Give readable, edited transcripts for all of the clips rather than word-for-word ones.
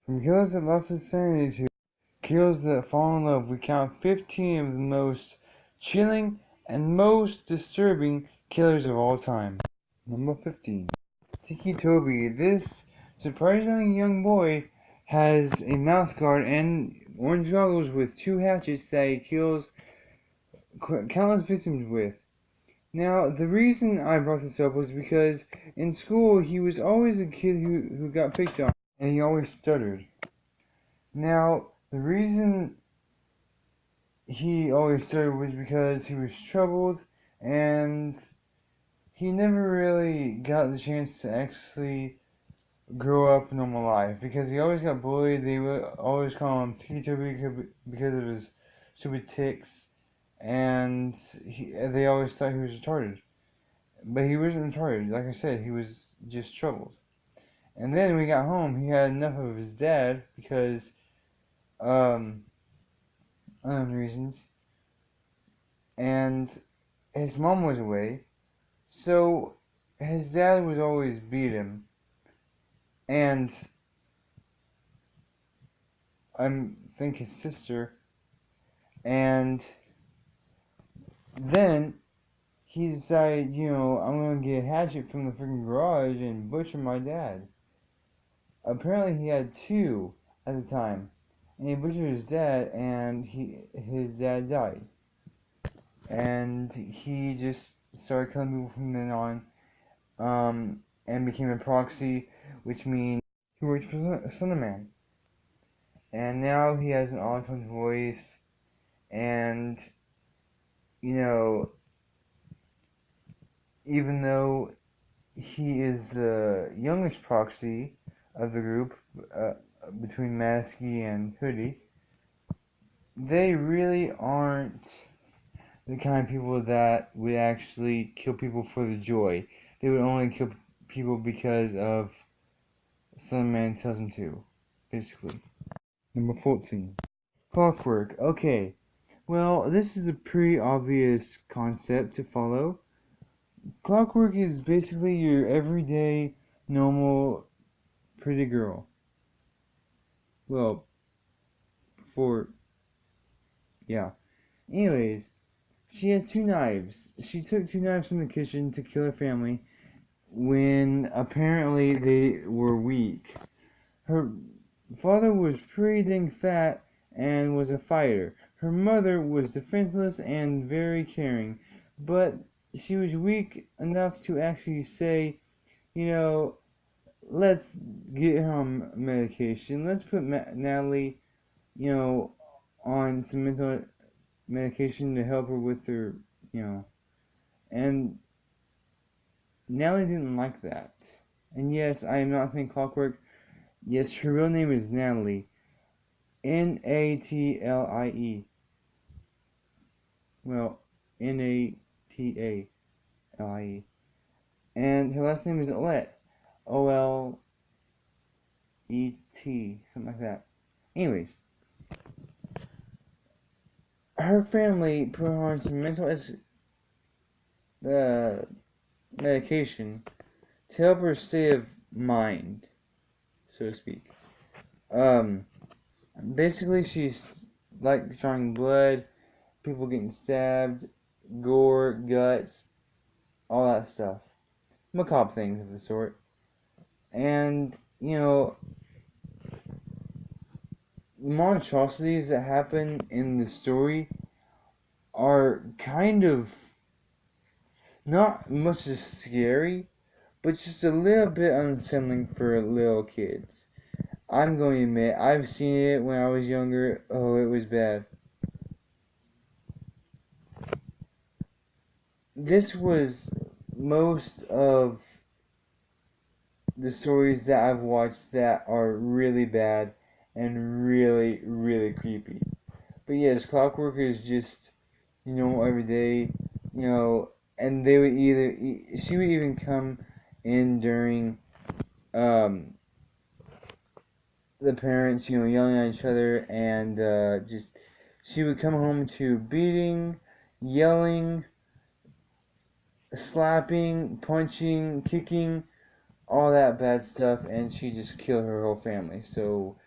From killers that lost their sanity to killers that fall in love, we count 15 of the most chilling and most disturbing killers of all time. Number 15. Tiki Toby. This surprisingly young boy has a mouth guard and orange goggles with two hatchets that he kills countless victims with. Now, the reason I brought this up was because in school he was always a kid who got picked on, and he always stuttered. Now, the reason he always stuttered was because he was troubled, and he never really got the chance to actually grow up a normal life, because he always got bullied. They would always call him Tiki because of his stupid tics, and they always thought he was retarded. But he wasn't retarded. Like I said, he was just troubled. And then when he got home, he had enough of his dad because, um, unknown reasons, and his mom was away, so his dad would always beat him, and I think his sister, and then he decided, I'm gonna get a hatchet from the freaking garage and butcher my dad. Apparently he had two at the time, and he butchered his dad, and his dad died. And he just started killing people from then on, and became a proxy, which means he worked for Slenderman. And now he has an awesome voice, and, you know, even though he is the youngest proxy of the group, uh, between Masky and Hoodie, they really aren't the kind of people that would actually kill people for the joy. They would only kill people because of some man tells them to, basically. Number 14. Clockwork. Okay. Well, this is a pretty obvious concept to follow. Clockwork is basically your everyday, normal, pretty girl. Well, yeah. Anyways, she has two knives. She took two knives from the kitchen to kill her family when apparently they were weak. Her father was pretty dang fat and was a fighter. Her mother was defenseless and very caring, but she was weak enough to actually say, you know, let's get her on medication. Let's put Natalie, you know, on some mental medication to help her with her, you know. And Natalie didn't like that. And yes, I am not saying Clockwork. Yes, her real name is Natalie. Natlie. Well, Natalie. And her last name is Olette. Olette, something like that. Anyways, her family put her on some uh, medication to help her state of mind, so to speak. Um, Basically, she's like drawing blood, people getting stabbed, gore, guts, all that stuff. Macabre things of the sort. And, monstrosities that happen in the story are kind of not much as scary, but just a little bit unsettling for little kids. I'm going to admit, I've seen it when I was younger. Oh, it was bad. This was most of the stories that I've watched that are really bad and really, really creepy. But yes, Clockwork is just, every day, and they would she would even come in during, the parents, yelling at each other, and, she would come home to beating, yelling, slapping, punching, kicking, all that bad stuff, and she just killed her whole family. So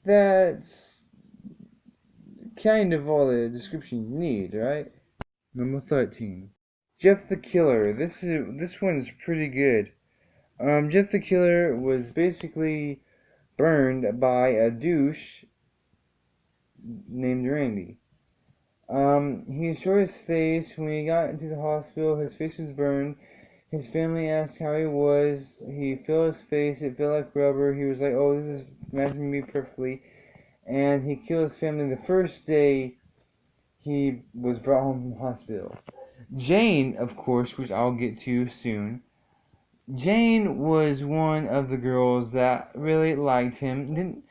that's kind of all the description you need, right? Number 13. Jeff the Killer. This one is pretty good. Jeff the Killer was basically burned by a douche named Randy. He showed his face when he got into the hospital. His face was burned. His family asked how he was. He felt his face. It felt like rubber. He was like, "Oh, this is matching me perfectly." And he killed his family the first day he was brought home from the hospital. Jane, of course, which I'll get to soon. Jane was one of the girls that really liked him. Didn't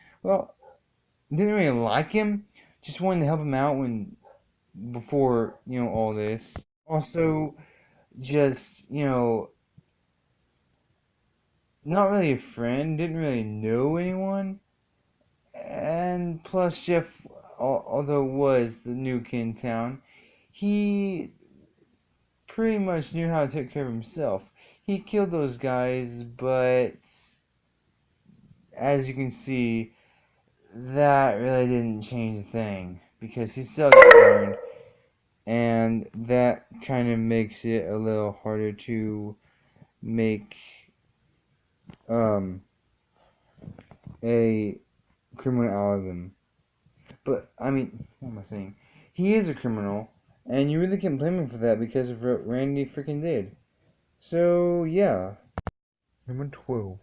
really like him. Just wanted to help him out before all this. Also, just not really a friend. Didn't really know anyone. And plus, Jeff, although was the new kid in town, he pretty much knew how to take care of himself. He killed those guys, but as you can see, that really didn't change a thing because he still got burned, and that kind of makes it a little harder to make um a criminal out of him. But I mean, what am I saying? He is a criminal, and you really can't blame him for that because of what Randy freaking did. So yeah. Number 12.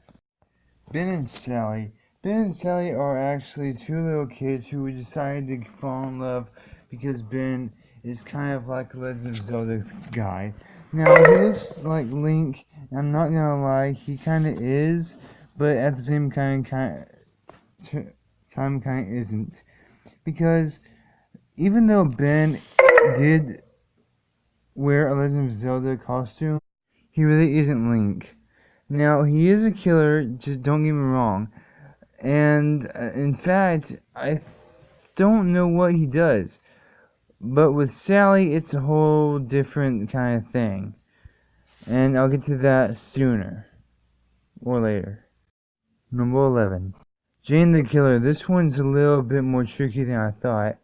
Ben and Sally. Ben and Sally are actually two little kids who decided to fall in love because Ben is kind of like a Legend of Zelda guy. Now, he looks like Link, and I'm not gonna lie, he kind of is, but at the same time kind of isn't. Because even though Ben did wear a Legend of Zelda costume, he really isn't Link. Now, he is a killer, just don't get me wrong. And in fact, I don't know what he does. But with Sally, it's a whole different kind of thing. And I'll get to that sooner or later. Number 11. Jane the Killer. This one's a little bit more tricky than I thought.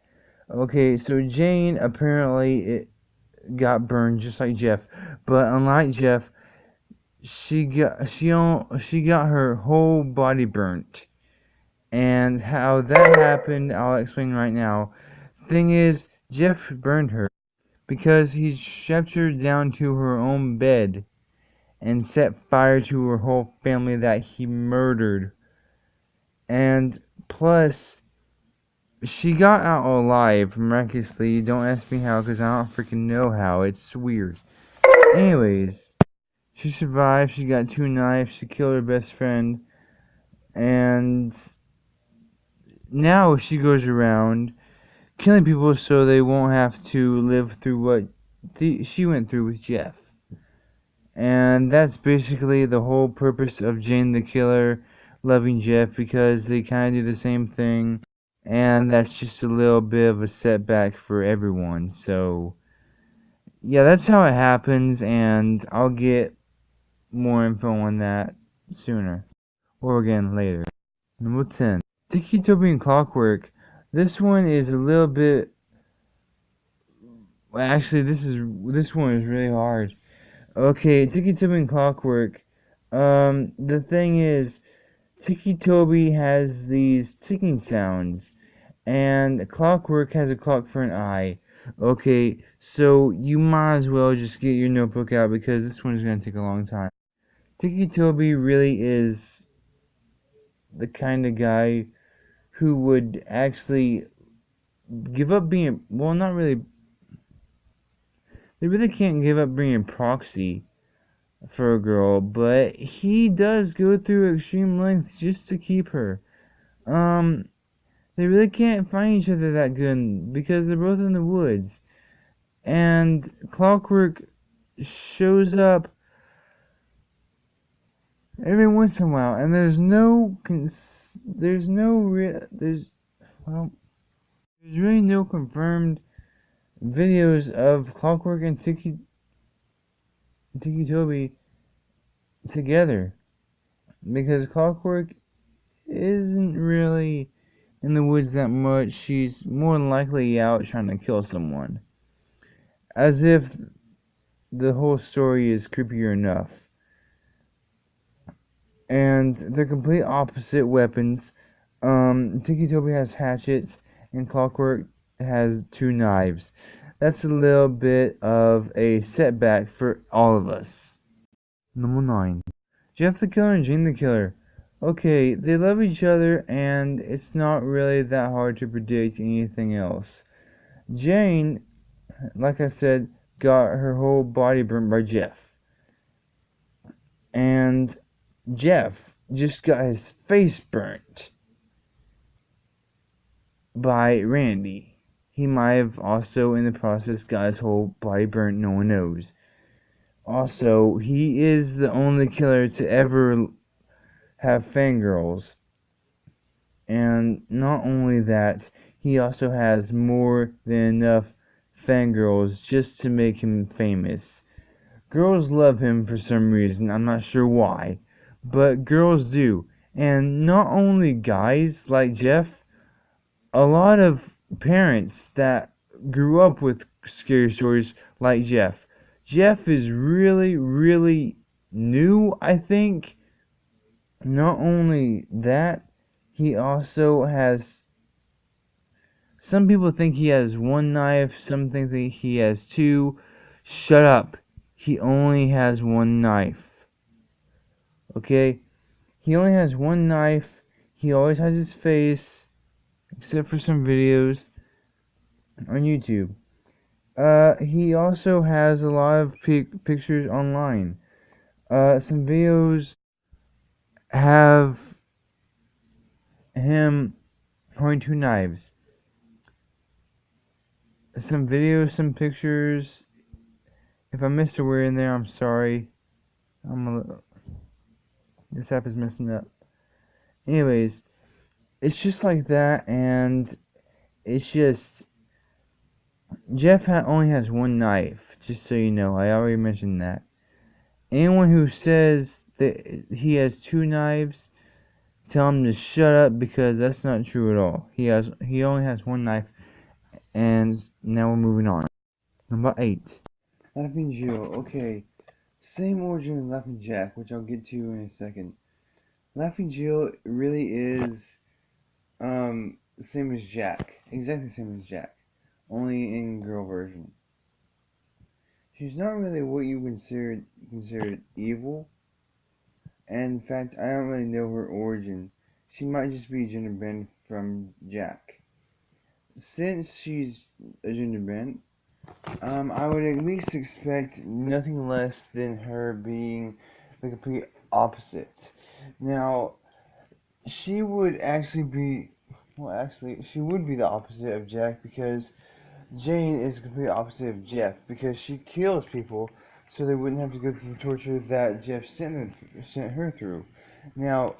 Okay, so Jane apparently got burned just like Jeff. But unlike Jeff, she got her whole body burnt. And how that happened, I'll explain right now. Thing is, Jeff burned her because he strapped her down to her own bed and set fire to her whole family that he murdered. And plus, she got out alive miraculously. Don't ask me how, because I don't freaking know how. It's weird. Anyways, she survived. She got 2 knives. She killed her best friend. And now she goes around killing people so they won't have to live through what she went through with Jeff. And that's basically the whole purpose of Jane the Killer loving Jeff, because they kind of do the same thing, and that's just a little bit of a setback for everyone. So yeah, that's how it happens, and I'll get more info on that sooner, or again later. Number 10. Tiki Toby and Clockwork. This one is a little bit. Well, actually, this one is really hard. Okay, Tiki Toby and Clockwork. The thing is, Tiki Toby has these ticking sounds, and Clockwork has a clock for an eye. Okay, so you might as well just get your notebook out because this one is going to take a long time. Tiki Toby really is the kind of guy who would actually give up being, well, not really, they really can't give up being a proxy for a girl, but he does go through extreme lengths just to keep her. They really can't find each other that good because they're both in the woods. And Clockwork shows up every once in a while, and well, there's really no confirmed videos of Clockwork and Tiki Toby together, because Clockwork isn't really woods that much, she's more than likely out trying to kill someone. As if the whole story is creepier enough. And they're complete opposite weapons. Tiki Toby has hatchets, and Clockwork has 2 knives. That's a little bit of a setback for all of us. Number 9. Jeff the Killer and Jane the Killer. Okay, they love each other, and it's not really that hard to predict anything else. Jane, like I said, got her whole body burnt by Jeff. And Jeff just got his face burnt by Randy. He might have also, in the process, got his whole body burnt, no one knows. Also, he is the only killer to ever have fangirls. And not only that, he also has more than enough fangirls just to make him famous. Girls love him for some reason, I'm not sure why, but girls do. And not only guys like Jeff, a lot of parents that grew up with scary stories like Jeff. Jeff is really, really new, I think. Not only that, he also has. Some people think he has 1 knife, some think that he has 2. Shut up. He only has 1 knife. Okay? He only has 1 knife. He always has his face, except for some videos on YouTube. He also has a lot of pictures online. Some videos have him holding 2 knives. Some videos, some pictures. If I missed a word in there, I'm sorry. This app is messing up. Anyways, it's just like that, and it's just Jeff only has 1 knife. Just so you know, I already mentioned that. Anyone who says that he has 2 knives, tell him to shut up, because that's not true at all. He only has 1 knife, and now we're moving on. Number 8. Laughing Jill. Okay, same origin as Laughing Jack, which I'll get to in a second. Laughing Jill really is the same as Jack, exactly the same as Jack, only in girl version. She's not really what you consider evil, and in fact, I don't really know her origin. She might just be gender bent from Jack. Since she's a gender bent, I would at least expect nothing less than her being the complete opposite. Now, she would actually be, she would be the opposite of Jack, because Jane is the complete opposite of Jeff, because she kills people so they wouldn't have to go through the torture that Jeff sent her through. Now,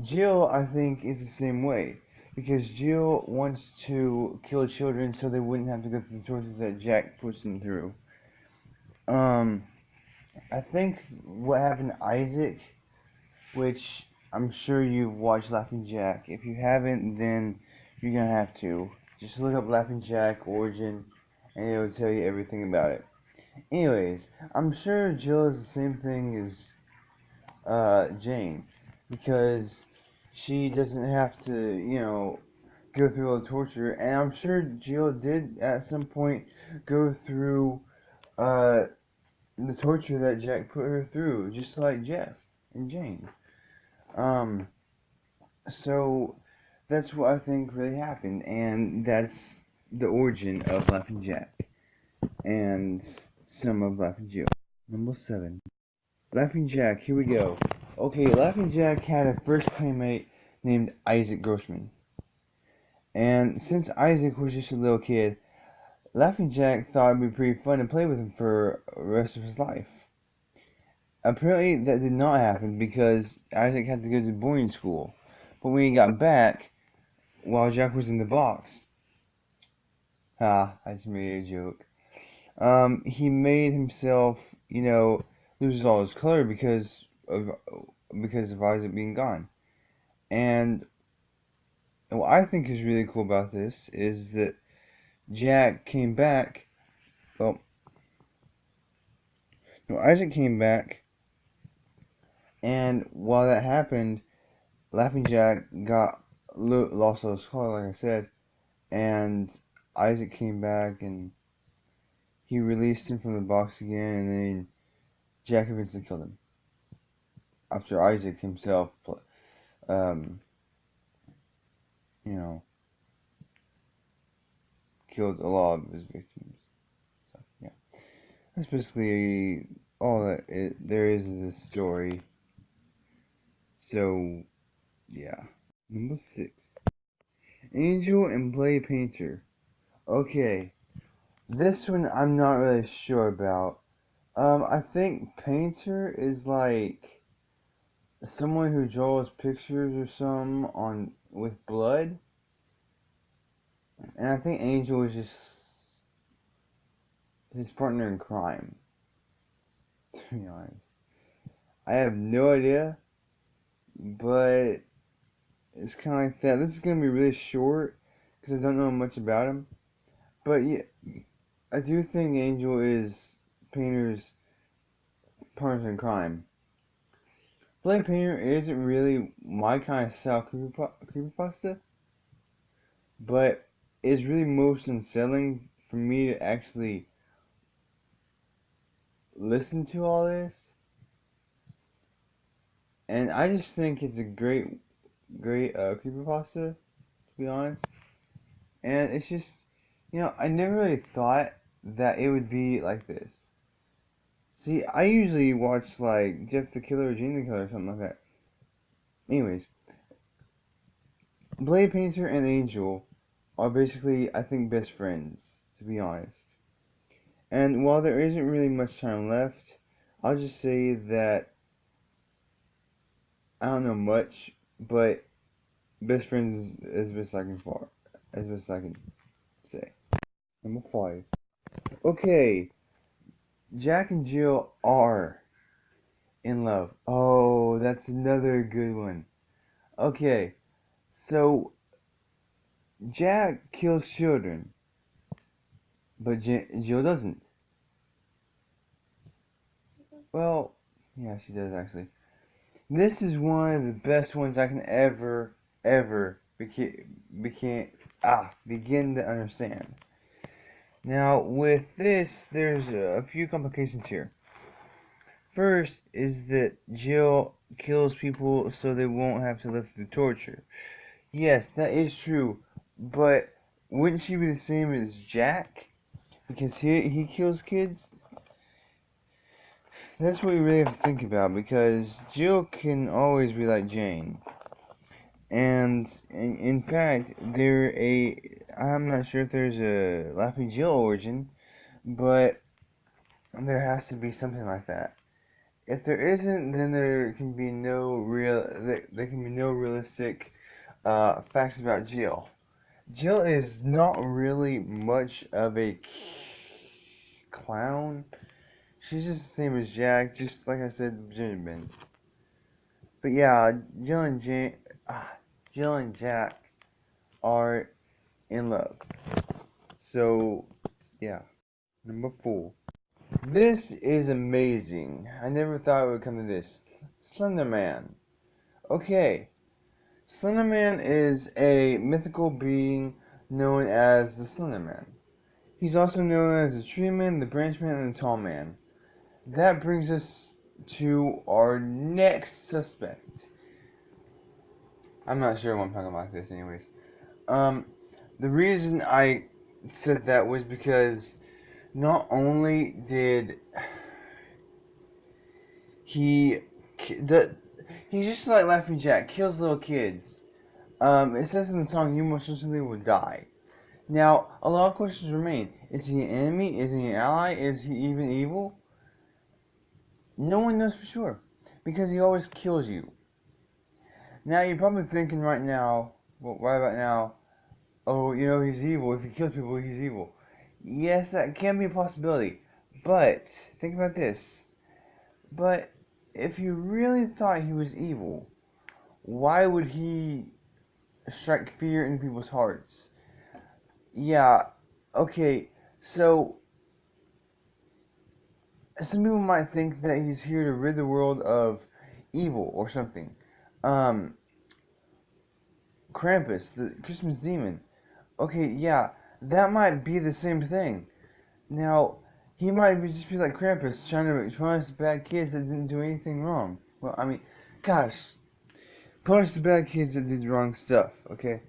Jill, I think, is the same way, because Jill wants to kill children so they wouldn't have to go through the torture that Jack puts them through. I think what happened to Isaac, which I'm sure you've watched Laughing Jack. If you haven't, then you're gonna have to. Just look up Laughing Jack origin, and it'll tell you everything about it. Anyways, I'm sure Jill is the same thing as Jane, because she doesn't have to, go through all the torture, and I'm sure Jill did at some point go through the torture that Jack put her through, just like Jeff and Jane. So that's what I think really happened, and that's the origin of Laughing Jack and some of Laughing Jill. Number 7. Laughing Jack, here we go. Okay, Laughing Jack had a first playmate named Isaac Grossman. And since Isaac was just a little kid, Laughing Jack thought it'd be pretty fun to play with him for the rest of his life. Apparently that did not happen, because Isaac had to go to boarding school. But when he got back, while Jack was in the box, I just made a joke. He made himself, lose all his color because of Isaac being gone. And And what I think is really cool about this is that Jack came back. Well, no, Isaac came back, and while that happened, Laughing Jack got lost all his color, like I said, and Isaac came back and he released him from the box again, and then Jack eventually killed him after Isaac himself, um, you know, killed a lot of his victims. So yeah, that's basically all that there is in this story. So yeah, number 6, Angel and Blade Painter. Okay, this one I'm not really sure about. I think Painter is like someone who draws pictures or some on with blood, and I think Angel is just his partner in crime. To be honest, I have no idea, but it's kind of like that. This is gonna be really short because I don't know much about him, but yeah, I do think Angel is Painter's partner in crime. Blade Painter isn't really my kind of style creepypasta, but it's really most unsettling for me to actually listen to all this. And I just think it's a great creepypasta, to be honest. And it's just, I never really thought that it would be like this. See, I usually watch like Jeff the Killer or Gene the Killer or something like that. Anyways, Blade Painter and Angel are basically, I think, best friends, to be honest. And while there isn't really much time left, I'll just say that I don't know much, but best friends is best I can as best I can say. Number 5. Okay, Jack and Jill are in love. Oh, that's another good one. Okay, so Jack kills children, but Jill doesn't. Well, yeah, she does actually. This is one of the best ones I can ever begin to understand. Now, with this, there's a few complications here. First is that Jill kills people so they won't have to live through torture. Yes, that is true, but wouldn't she be the same as Jack? Because he kills kids? That's what we really have to think about, because Jill can always be like Jane. And in fact, I'm not sure if there's a Laughing Jill origin, but there has to be something like that. If there isn't, then there can be there can be no realistic facts about Jill. Jill is not really much of a clown. She's just the same as Jack, just like I said, Benjamin. But yeah, Jill and Jack are in love. So yeah, number 4. This is amazing. I never thought it would come to this. Slender Man. Okay, Slender Man is a mythical being known as the Slender Man. He's also known as the Tree Man, the Branch Man, and the Tall Man. That brings us to our next suspect. I'm not sure why I'm talking about this anyways. Um, the reason I said that was because not only did he the he's just like Laughing Jack, kills little kids. It says in the song, "You most certainly will die." Now, a lot of questions remain. Is he an enemy? Is he an ally? Is he even evil? No one knows for sure, because he always kills you. Now, you're probably thinking right now, well, right about now, oh, he's evil. If he kills people, he's evil. Yes, that can be a possibility. But, think about this. But, if you really thought he was evil, why would he strike fear in people's hearts. Yeah, okay, so some people might think that he's here to rid the world of evil or something. Um, Krampus, the Christmas demon. Okay, yeah, that might be the same thing. Now, he might just be like Krampus, trying to punish the bad kids that didn't do anything wrong. Well, I mean, gosh, punish the bad kids that did wrong stuff, okay?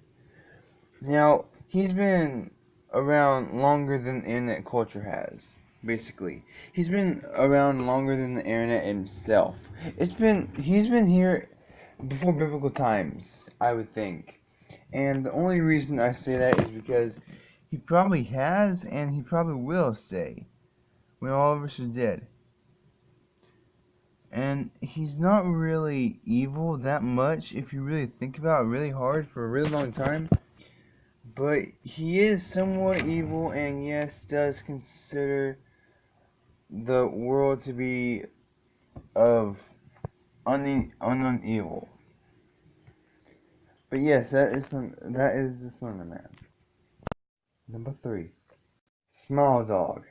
Now, he's been around longer than internet culture has, basically. He's been around longer than the internet himself. He's been here before biblical times, I would think. And the only reason I say that is because he probably has, and he probably will stay when all of us are dead. And he's not really evil that much if you really think about it really hard for a really long time. But he is somewhat evil, and yes, does consider the world to be of unknown evil. But yes, that is the Slender Man. Number 3, Small Dog.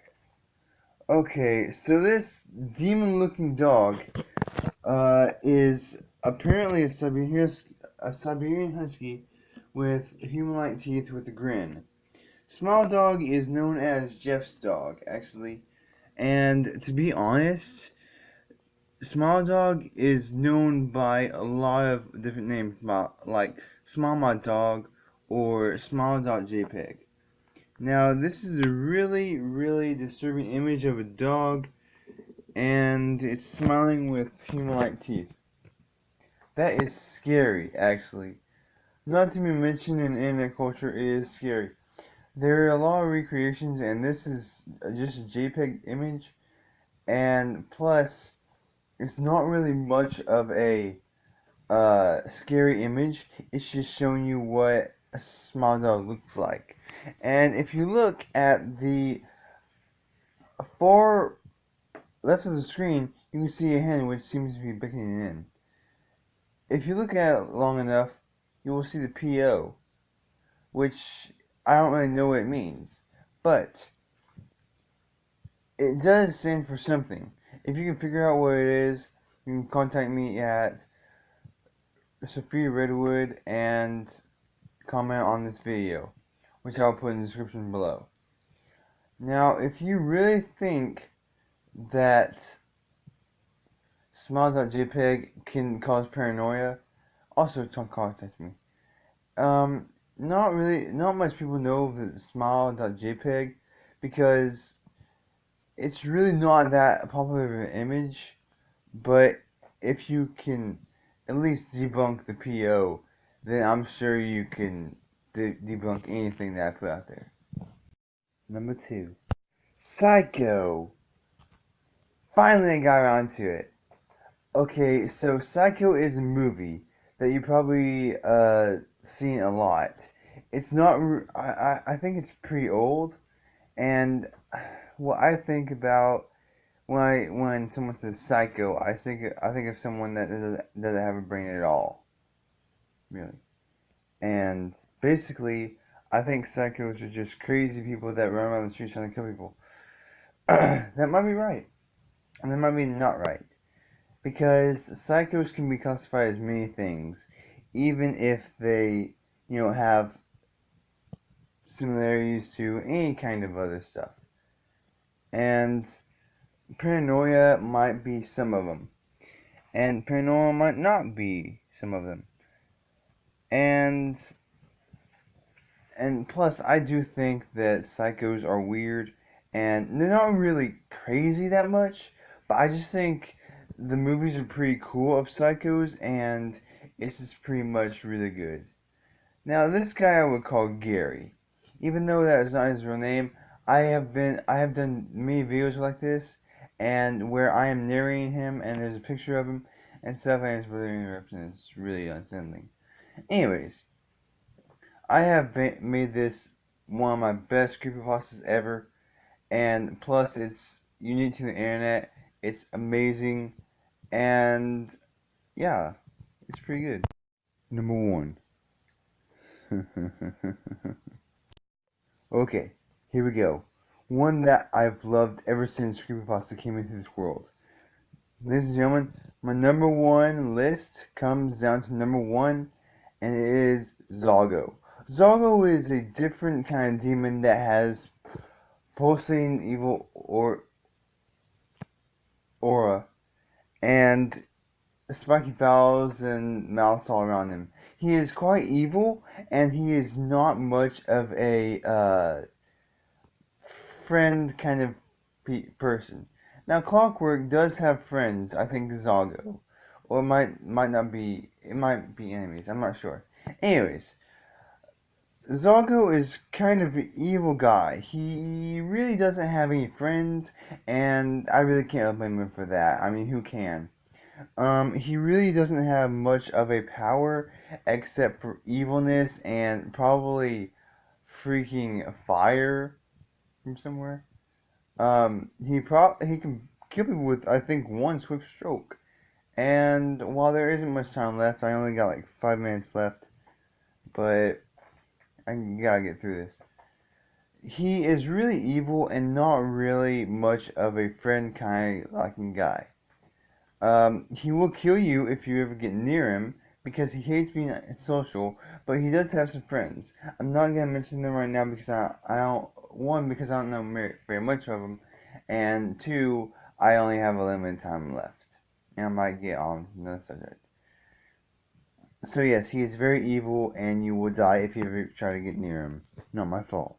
Okay, so this demon-looking dog is apparently a Siberian Husky with human-like teeth with a grin. Small Dog is known as Jeff's dog, actually. And to be honest, Small Dog is known by a lot of different names, like Small My Dog or Small.jpg. Now, this is a really, really disturbing image of a dog, and it's smiling with human-like teeth. That is scary, actually. Not to be mentioned in internet culture, it is scary. There are a lot of recreations, and this is just a JPEG image, and plus, it's not really much of a scary image. It's just showing you what a small dog looks like. And if you look at the far left of the screen, you can see a hen which seems to be beckoning in. If you look at it long enough, you will see the PO, which I don't really know what it means, but it does stand for something. If you can figure out what it is, you can contact me at Sofia Reddwood and comment on this video, which I'll put in the description below. Now, if you really think that smile.jpg can cause paranoia, also don't contact me. Not much people know the smile.jpg because it's really not that popular of an image, but if you can at least debunk the PO, then I'm sure you can debunk anything that I put out there. Number 2, Psycho. Finally, I got around to it. Okay, so Psycho is a movie that you probably seen a lot. It's not. I think it's pretty old, and what I think about when someone says psycho, I think of someone that doesn't have a brain at all, really. And basically, I think psychos are just crazy people that run around the streets trying to kill people. That might be right, and that might be not right, because psychos can be classified as many things, even if they, have similarities to any kind of other stuff. And paranoia might be some of them, and paranormal might not be some of them. And plus, I do think that psychos are weird, and they're not really crazy that much, but I just think the movies are pretty cool of psychos, and it's just pretty much really good. Now, this guy I would call Gary. Even though that is not his real name, I have done many videos like this, and where I am narrating him, and there's a picture of him, and stuff, and it's really interesting. It's really unsettling. Anyways, I have made this one of my best creepypastas ever, and plus it's unique to the internet, it's amazing, and yeah, it's pretty good. Number 1, Okay, here we go. One that I've loved ever since Creepypasta came into this world. Ladies and gentlemen, my number one list comes down to number one, and it is Zoggo. Zoggo is a different kind of demon that has pulsating evil aura and spiky fowls and mouths all around him. He is quite evil, and he is not much of a friend kind of person. Now, Clockwork does have friends. I think Zoggo, or might not be. It might be enemies. I'm not sure. Anyways, Zoggo is kind of an evil guy. He really doesn't have any friends, and I really can't blame him for that. I mean, who can? He really doesn't have much of a power except for evilness and probably freaking fire from somewhere. He can kill people with I think one swift stroke. And while there isn't much time left, I only got like 5 minutes left, but I gotta get through this. He is really evil and not really much of a friend kind of liking guy. He will kill you if you ever get near him because he hates being social, but he does have some friends. I'm not gonna mention them right now because I don't, one, because I don't know very much of them, and two, I only have a limited time left, and I might get on another subject. So yes, he is very evil, and you will die if you ever try to get near him. Not my fault.